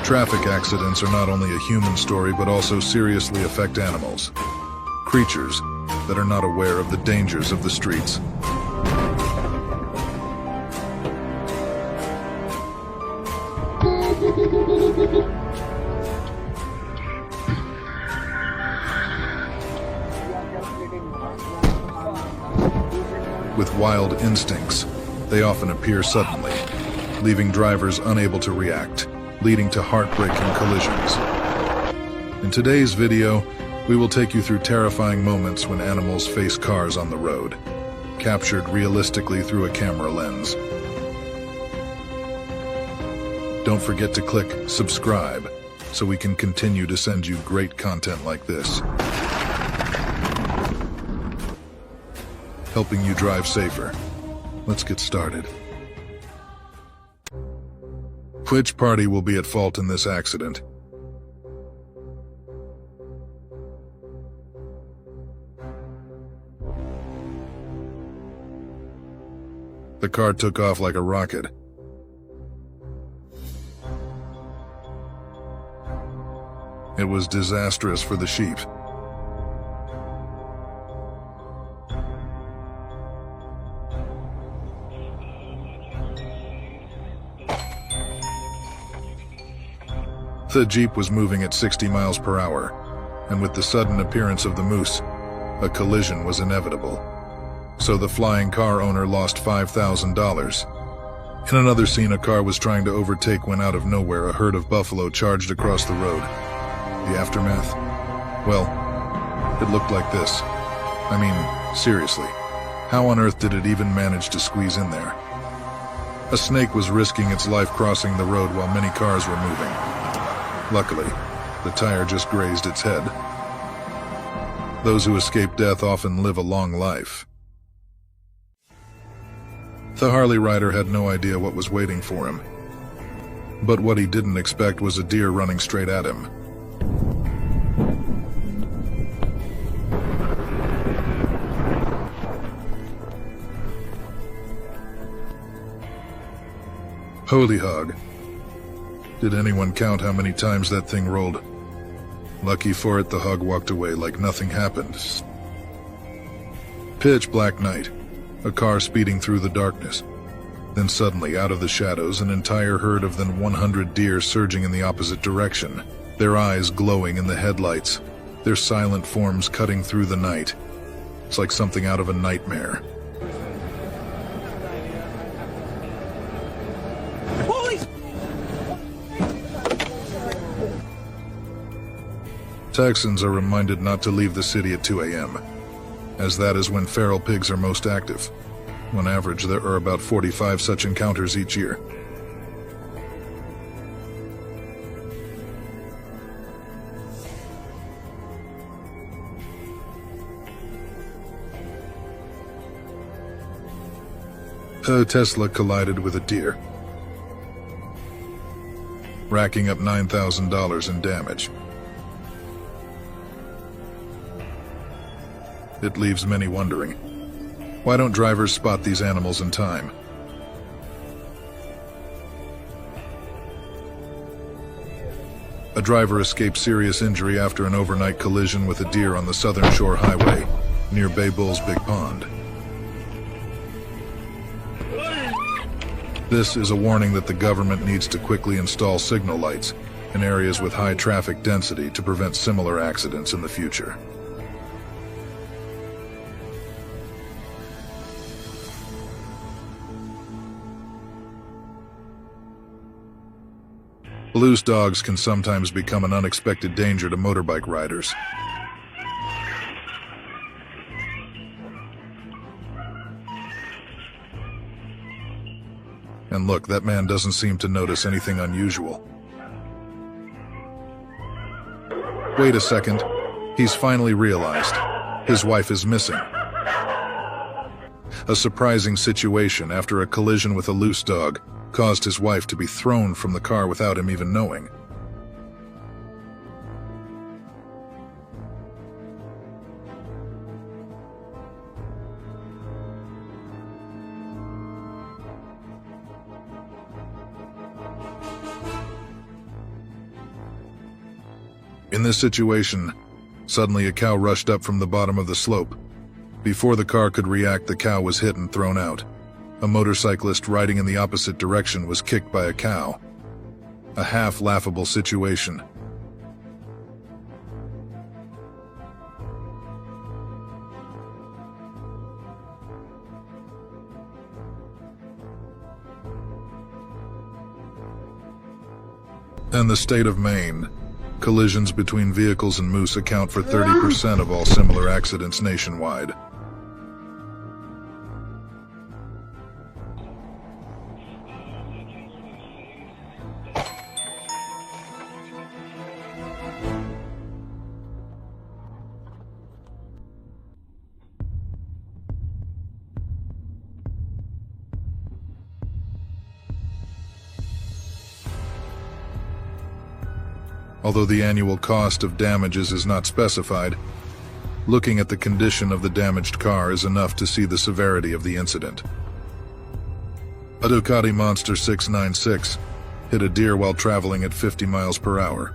Traffic accidents are not only a human story but also seriously affect animals. Creatures that are not aware of the dangers of the streets. With wild instincts, they often appear suddenly, leaving drivers unable to react, leading to heartbreaking collisions. In today's video, we will take you through terrifying moments when animals face cars on the road, captured realistically through a camera lens. Don't forget to click subscribe so we can continue to send you great content like this, helping you drive safer. Let's get started. Which party will be at fault in this accident? The car took off like a rocket. It was disastrous for the sheep. The Jeep was moving at 60 miles per hour, and with the sudden appearance of the moose, a collision was inevitable. So the flying car owner lost $5,000. In another scene, a car was trying to overtake when out of nowhere a herd of buffalo charged across the road. The aftermath? Well, it looked like this. I mean, seriously, how on earth did it even manage to squeeze in there? A snake was risking its life crossing the road while many cars were moving. Luckily, the tire just grazed its head. Those who escape death often live a long life. The Harley rider had no idea what was waiting for him. But what he didn't expect was a deer running straight at him. Holy hog. Did anyone count how many times that thing rolled? Lucky for it, the hog walked away like nothing happened. Pitch black night, a car speeding through the darkness. Then suddenly, out of the shadows, an entire herd of than 100 deer surging in the opposite direction, their eyes glowing in the headlights, their silent forms cutting through the night. It's like something out of a nightmare. Texans are reminded not to leave the city at 2 a.m., as that is when feral pigs are most active. On average, there are about 45 such encounters each year. A Tesla collided with a deer, racking up $9,000 in damage. It leaves many wondering, why don't drivers spot these animals in time? A driver escaped serious injury after an overnight collision with a deer on the Southern Shore Highway, near Bay Bull's Big Pond. This is a warning that the government needs to quickly install signal lights in areas with high traffic density to prevent similar accidents in the future. Loose dogs can sometimes become an unexpected danger to motorbike riders. And look, that man doesn't seem to notice anything unusual. Wait a second. He's finally realized his wife is missing. A surprising situation after a collision with a loose dog caused his wife to be thrown from the car without him even knowing. In this situation, suddenly a cow rushed up from the bottom of the slope. Before the car could react, the cow was hit and thrown out. A motorcyclist riding in the opposite direction was kicked by a cow. A half-laughable situation. In the state of Maine, collisions between vehicles and moose account for 30% of all similar accidents nationwide. Although the annual cost of damages is not specified, looking at the condition of the damaged car is enough to see the severity of the incident. A Ducati Monster 696 hit a deer while traveling at 50 miles per hour.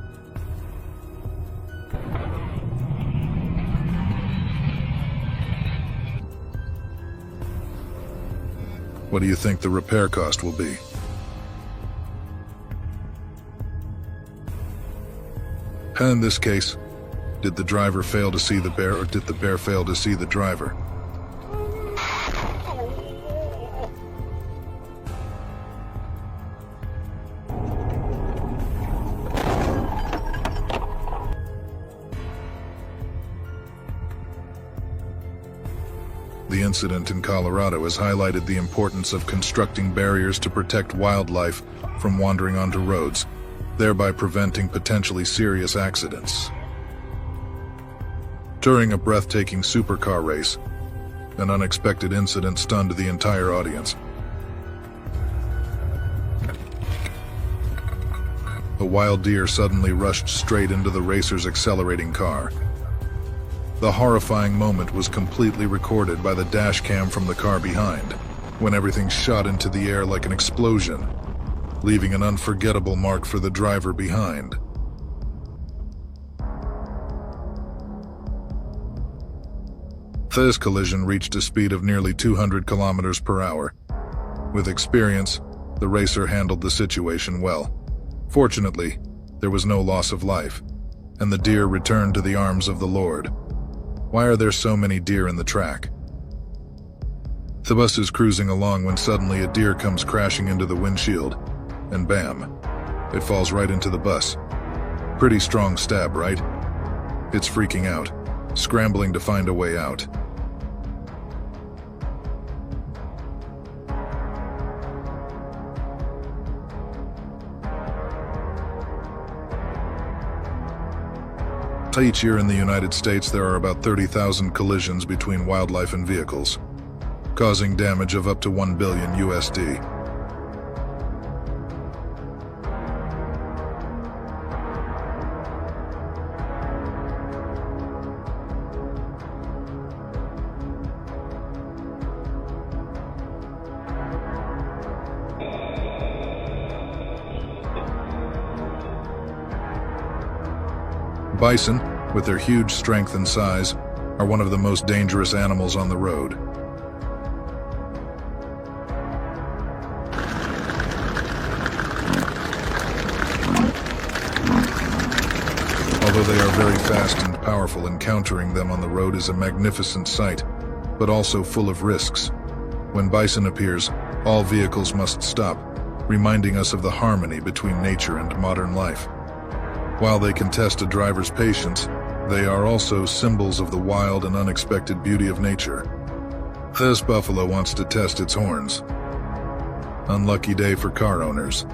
What do you think the repair cost will be? In this case, did the driver fail to see the bear, or did the bear fail to see the driver? The incident in Colorado has highlighted the importance of constructing barriers to protect wildlife from wandering onto roads, thereby preventing potentially serious accidents. During a breathtaking supercar race, an unexpected incident stunned the entire audience. A wild deer suddenly rushed straight into the racer's accelerating car. The horrifying moment was completely recorded by the dash cam from the car behind, when everything shot into the air like an explosion, leaving an unforgettable mark for the driver behind. This collision reached a speed of nearly 200 kilometers per hour. With experience, the racer handled the situation well. Fortunately, there was no loss of life, and the deer returned to the arms of the Lord. Why are there so many deer in the track? The bus is cruising along when suddenly a deer comes crashing into the windshield, and bam, it falls right into the bus. Pretty strong stab, right? It's freaking out, scrambling to find a way out. Each year in the United States, there are about 30,000 collisions between wildlife and vehicles, causing damage of up to $1 billion USD. Bison, with their huge strength and size, are one of the most dangerous animals on the road. Although they are very fast and powerful, encountering them on the road is a magnificent sight, but also full of risks. When bison appears, all vehicles must stop, reminding us of the harmony between nature and modern life. While they can test a driver's patience, they are also symbols of the wild and unexpected beauty of nature. This buffalo wants to test its horns. Unlucky day for car owners.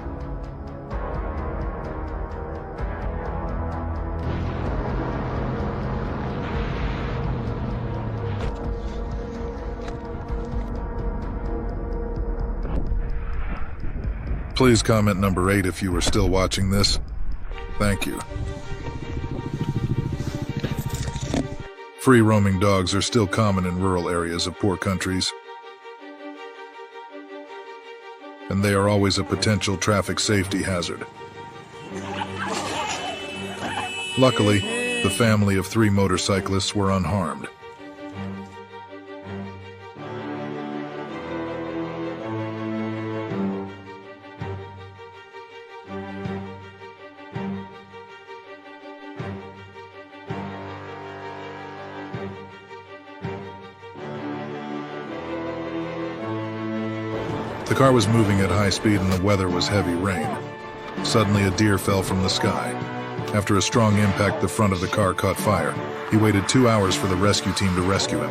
Please comment number 8 if you are still watching this. Thank you. Free-roaming dogs are still common in rural areas of poor countries, and they are always a potential traffic safety hazard. Luckily, the family of 3 motorcyclists were unharmed. The car was moving at high speed and the weather was heavy rain. Suddenly, a deer fell from the sky. After a strong impact, the front of the car caught fire. He waited 2 hours for the rescue team to rescue him.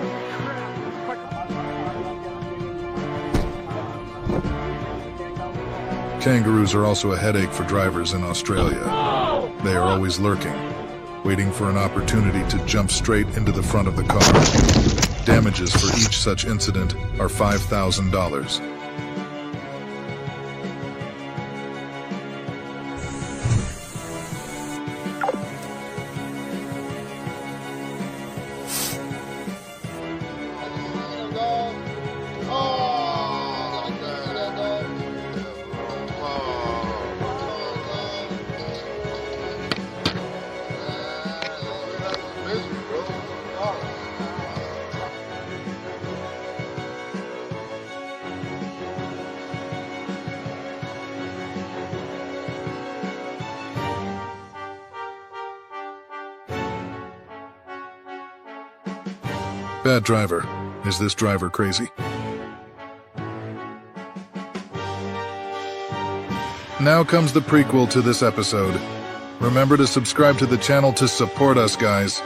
Kangaroos are also a headache for drivers in Australia. They are always lurking, waiting for an opportunity to jump straight into the front of the car. Damages for each such incident are $5,000. Bad driver. Is this driver crazy? Now comes the prequel to this episode. Remember to subscribe to the channel to support us, guys.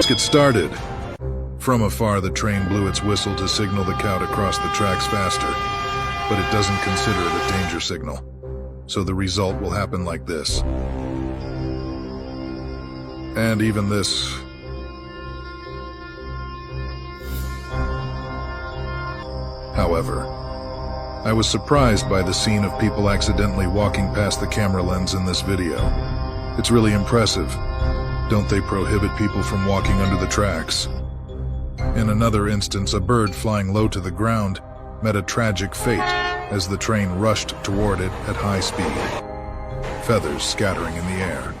Get started. From afar, the train blew its whistle to signal the cow to cross the tracks faster, but it doesn't consider it a danger signal. So the result will happen like this. And even this. However, I was surprised by the scene of people accidentally walking past the camera lens in this video. It's really impressive. Don't they prohibit people from walking under the tracks? In another instance, a bird flying low to the ground met a tragic fate as the train rushed toward it at high speed, feathers scattering in the air.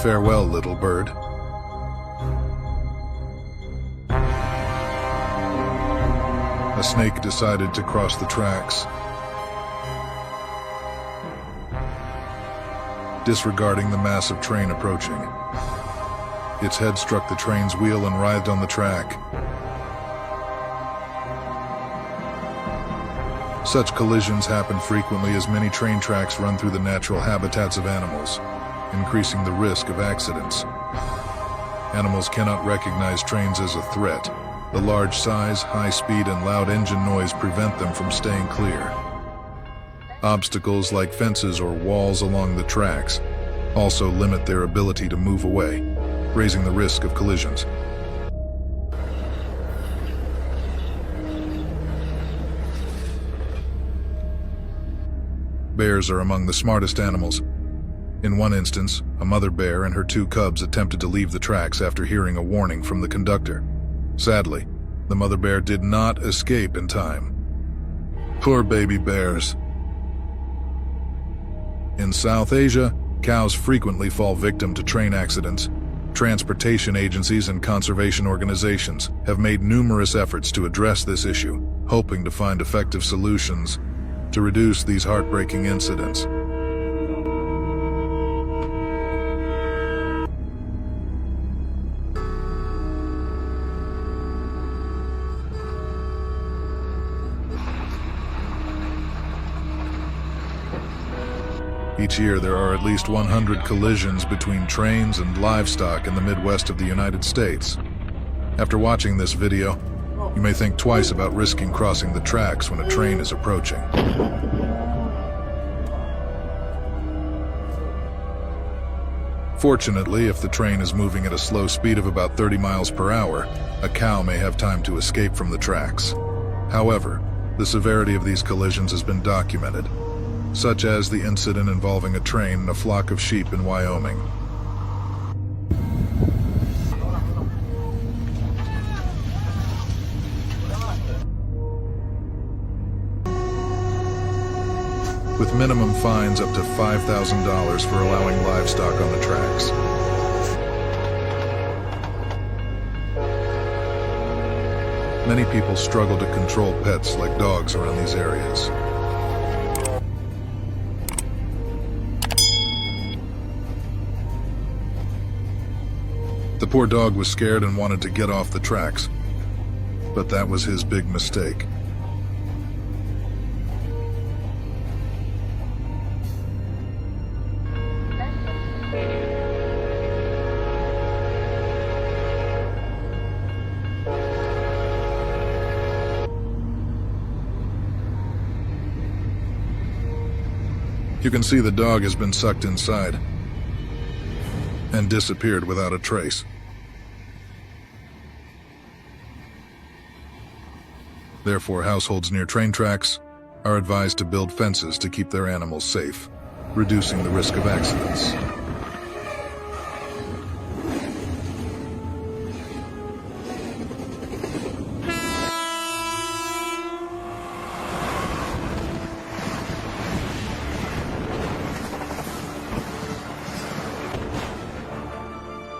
Farewell, little bird. A snake decided to cross the tracks, disregarding the massive train approaching. Its head struck the train's wheel and writhed on the track. Such collisions happen frequently as many train tracks run through the natural habitats of animals, increasing the risk of accidents. Animals cannot recognize trains as a threat. The large size, high speed, and loud engine noise prevent them from staying clear. Obstacles like fences or walls along the tracks also limit their ability to move away, raising the risk of collisions. Bears are among the smartest animals. In one instance, a mother bear and her 2 cubs attempted to leave the tracks after hearing a warning from the conductor. Sadly, the mother bear did not escape in time. Poor baby bears. In South Asia, cows frequently fall victim to train accidents. Transportation agencies and conservation organizations have made numerous efforts to address this issue, hoping to find effective solutions to reduce these heartbreaking incidents. Each year there are at least 100 collisions between trains and livestock in the Midwest of the United States. After watching this video, you may think twice about risking crossing the tracks when a train is approaching. Fortunately, if the train is moving at a slow speed of about 30 miles per hour, a cow may have time to escape from the tracks. However, the severity of these collisions has been documented, such as the incident involving a train and a flock of sheep in Wyoming. With minimum fines up to $5,000 for allowing livestock on the tracks. Many people struggle to control pets like dogs around these areas. The poor dog was scared and wanted to get off the tracks, but that was his big mistake. You can see the dog has been sucked inside and disappeared without a trace. Therefore, households near train tracks are advised to build fences to keep their animals safe, reducing the risk of accidents.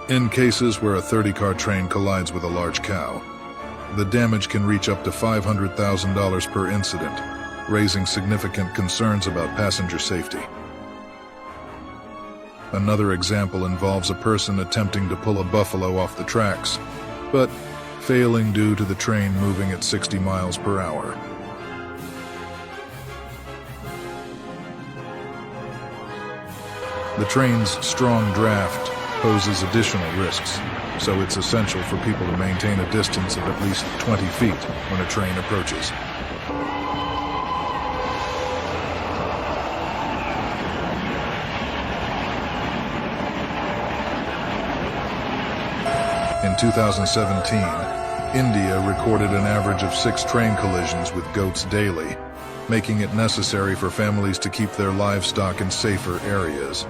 In cases where a 30-car train collides with a large cow, the damage can reach up to $500,000 per incident, raising significant concerns about passenger safety. Another example involves a person attempting to pull a buffalo off the tracks, but failing due to the train moving at 60 miles per hour. The train's strong draft poses additional risks, so it's essential for people to maintain a distance of at least 20 feet when a train approaches. In 2017, India recorded an average of 6 train collisions with goats daily, making it necessary for families to keep their livestock in safer areas.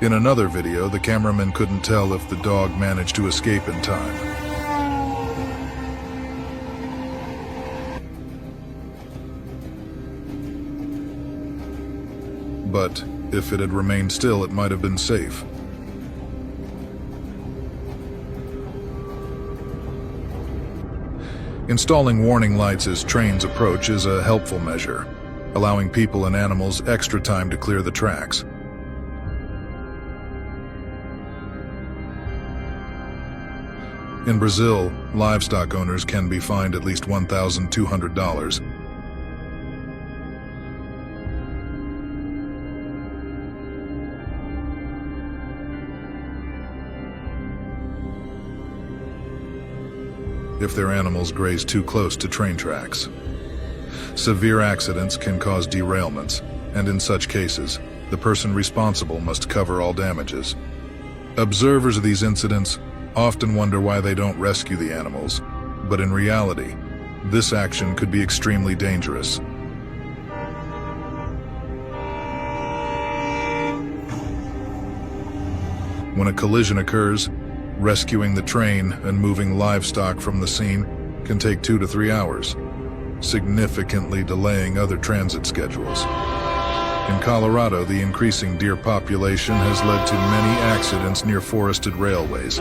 In another video, the cameraman couldn't tell if the dog managed to escape in time. But if it had remained still, it might have been safe. Installing warning lights as trains approach is a helpful measure, allowing people and animals extra time to clear the tracks. In Brazil, livestock owners can be fined at least $1,200. If their animals graze too close to train tracks. Severe accidents can cause derailments, and in such cases, the person responsible must cover all damages. Observers of these incidents often wonder why they don't rescue the animals, but in reality, this action could be extremely dangerous. When a collision occurs, rescuing the train and moving livestock from the scene can take 2 to 3 hours, significantly delaying other transit schedules. In Colorado, the increasing deer population has led to many accidents near forested railways,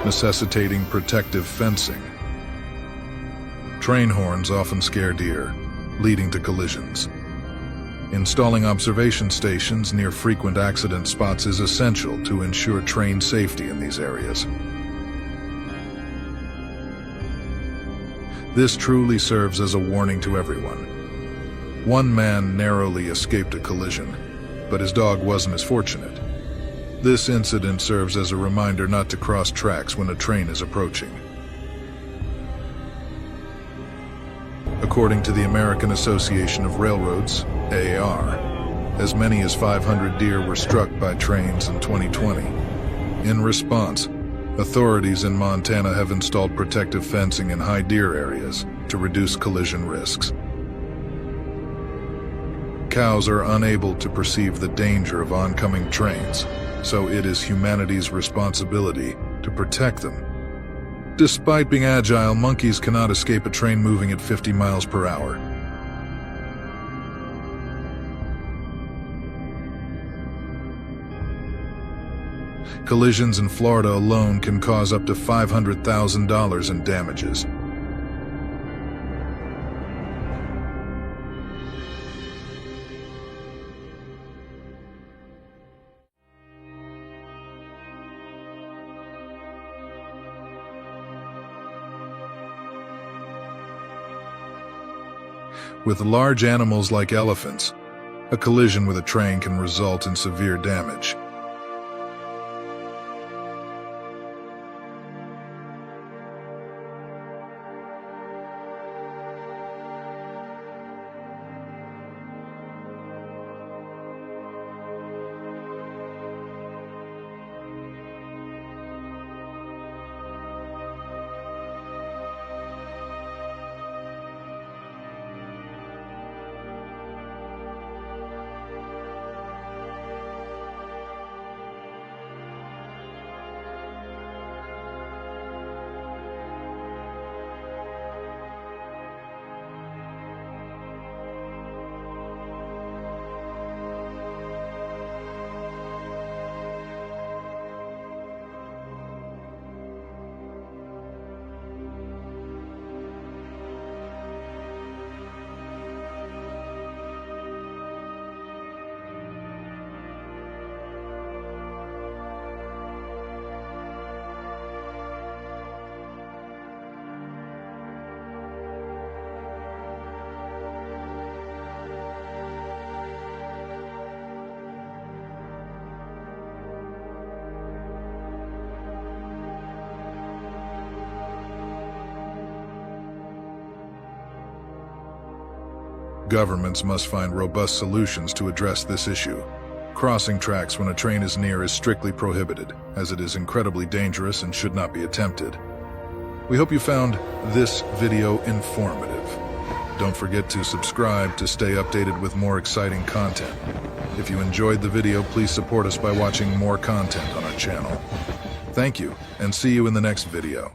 necessitating protective fencing. Train horns often scare deer, leading to collisions. Installing observation stations near frequent accident spots is essential to ensure train safety in these areas. This truly serves as a warning to everyone. One man narrowly escaped a collision, but his dog wasn't as fortunate. This incident serves as a reminder not to cross tracks when a train is approaching. According to the American Association of Railroads, AAR, as many as 500 deer were struck by trains in 2020. In response, authorities in Montana have installed protective fencing in high deer areas to reduce collision risks. Cows are unable to perceive the danger of oncoming trains, so it is humanity's responsibility to protect them. Despite being agile, monkeys cannot escape a train moving at 50 miles per hour. Collisions in Florida alone can cause up to $500,000 in damages. With large animals like elephants, a collision with a train can result in severe damage. Governments must find robust solutions to address this issue. Crossing tracks when a train is near is strictly prohibited, as it is incredibly dangerous and should not be attempted. We hope you found this video informative. Don't forget to subscribe to stay updated with more exciting content. If you enjoyed the video, please support us by watching more content on our channel. Thank you, and see you in the next video.